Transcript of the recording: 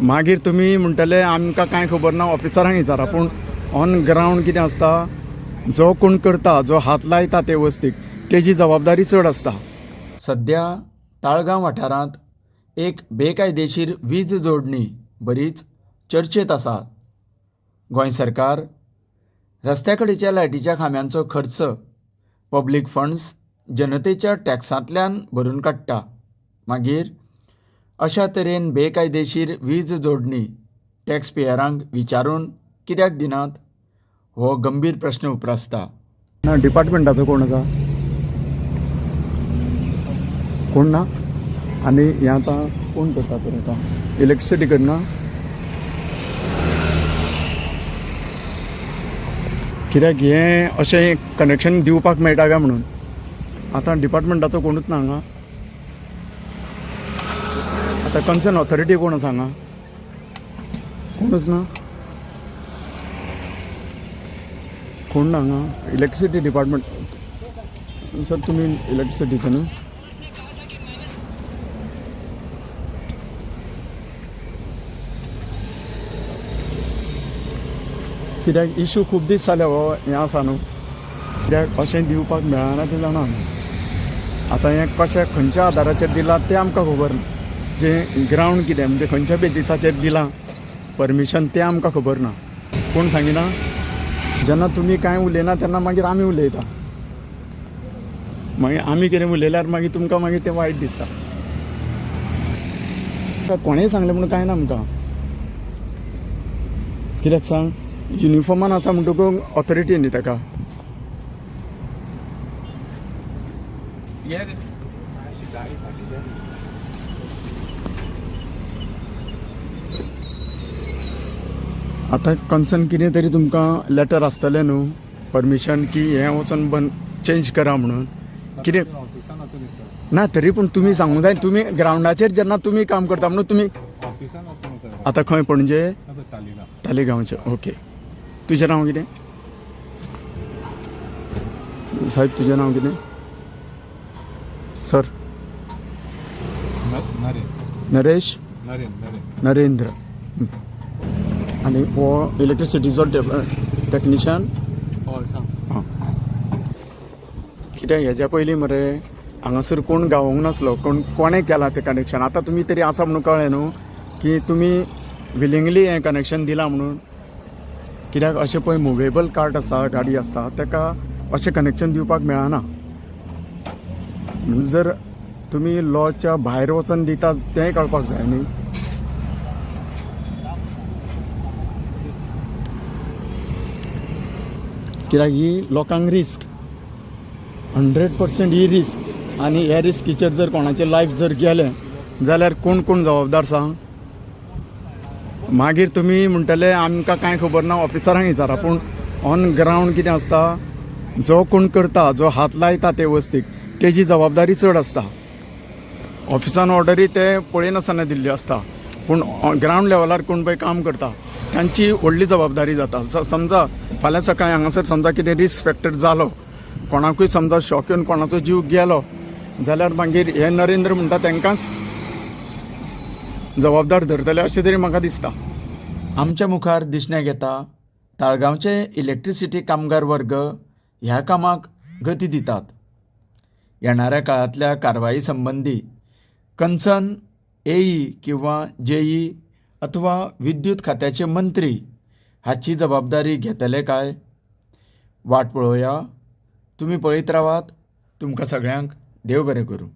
मागीर तुमी म्हणटले आमकां कांय खबर ना, ऑफिसरांक विचारा. पूण ऑन ग्रावंड कितें आसता, जो कोण करता, जो हात लायता ते वस्तीक, तेजी जबाबदारी चड आसता. सध्या ताळगांव वाठारांत एक बेकायदेशीर वीज जोडणी बरीच चर्चेत आसा. गोंय सरकार रस्त्या कडेच्या लायटीच्या खांब्यांचो खर्च पब्लीक फंड्स जनतेच्या टॅक्सांतल्यान भरून काडटा. मागीर अशा तरेन बेकायदेशीर वीज जोडणी टॅक्स पेयरांक विचारून कित्याक दिनात, हो गंभीर प्रश्न उपरासता. ना डिपार्टमेंटाचो कोण आसा, कोण ना, आनी हें आतां कोण करता तर आतां इलेक्ट्रिसिटी करना. कित्याक हें अशें कनेक्शन दिवपाक मेळटा काय म्हणून. आतां डिपार्टमेंटाचो कोणूच ना हांगा. आतां कन्सर्न ऑथॉरिटी कोण आसा हांगा, कोणूच ना. कोण ना हांगा. Electricity department. सर तुमी इलेक्ट्रिसिटीचे न्हू. कित्याक इशू खूब दीस जाले हो हें आसा न्हू. कित्याक अशें दिवपाक मेळना तें जाणा आमी. आतां हें कशें खंयच्या आदाराचेर दिलां तें आमकां खबर ना. जें ग्रावंड कितें म्हणजे खंयच्या बेजिसाचेर दिलां परमिशन तें आमकां खबर ना. कोण सांगिना. जेन्ना तुमी कांय उलयना तेन्ना मागीर आमी उलयता. मागीर आमी कितें उलयल्यार मागीर तुमकां मागीर तें वायट दिसता. कोणेंय सांगलें म्हणून कांय ना आमकां. कित्याक सांग, युनिफॉर्मान आसा म्हणटकूच ऑथॉरिटी न्ही ताका. आतां कन्सर्न कितें तरी तुमकां लेटर आसतलें न्हू, परमिशन की हें वचून बंद चेंज करा म्हणून. कितें ना तरी पूण तुमी सांगूंक जाय. तुमी ग्रावंडाचेर जेन्ना तुमी काम करता म्हणून तुमी आतां खंय पणजे तालिगांवचे. ओके. तुजें नांव कितें साहेब, तुजें नांव कितें सर? नरेश नरेंद्र. आनी हो इलेक्ट्रिसिटीचो टॅक्निशियन. हां. कित्याक हेज्या पयलीं मरे हांगासर कोण गावोंक नासलो. कोणें केलां तें कनेक्शन. आतां तुमी तरी आसा म्हणून कळ्ळें न्हू की तुमी विलिंगली हें कनेक्शन दिलां म्हणून. कित्याक अशें पळय मुवेबल कार्ट आसा, गाडी आसता, ताका अशें कनेक्शन दिवपाक मेळना. जर तुमी लॉच्या भायर वचून दिता तेंय कळपाक जाय न्ही. कित्याक ही लोकांक रिस्क 100% ही रिस्क. आनी ह्या रिस्कीचेर जर कोणाचें लायफ जर गेलें जाल्यार कोण कोण जबाबदार सांग. मागीर तुमी म्हणटले आमकां कांय खबर ना, ऑफिसरांक विचारा. पूण ऑन ग्रावंड कितें आसता, जो कोण करता, जो हात लायता ते वस्तीक, तेजी जबाबदारी चड आसता. ऑफिसान ऑर्डरी ते पळयनासतना दिल्ल्यो आसता. पूण ग्रावंड लेवलार कोण पळय काम करता तांची व्हडली जबाबदारी जाता. समजा फाल्यां सकाळीं हांगासर समजा कितें रिस्क फॅक्टर जालो, कोणाकूय समजा शॉक येवन कोणाचो जीव गेलो जाल्यार मागीर हे नरेंद्र म्हणटा तांकांच जबाबदार धरतले अशें तरी म्हाका दिसता. आमच्या मुखार दिसण्याक येता ताळगांवचे इलेक्ट्रिसिटी कामगार वर्ग ह्या कामाक गती दितात. येणाऱ्या काळांतल्या कारवाई संबंदी कन्सर्न AE किंवा JE अथवा विद्युत खात्याचे मंत्री हाची जबाबदारी घेतले काय, वाट पळोवया. तुमी पळयत रावात. तुमकां सगळ्यांक देव बरें करूं.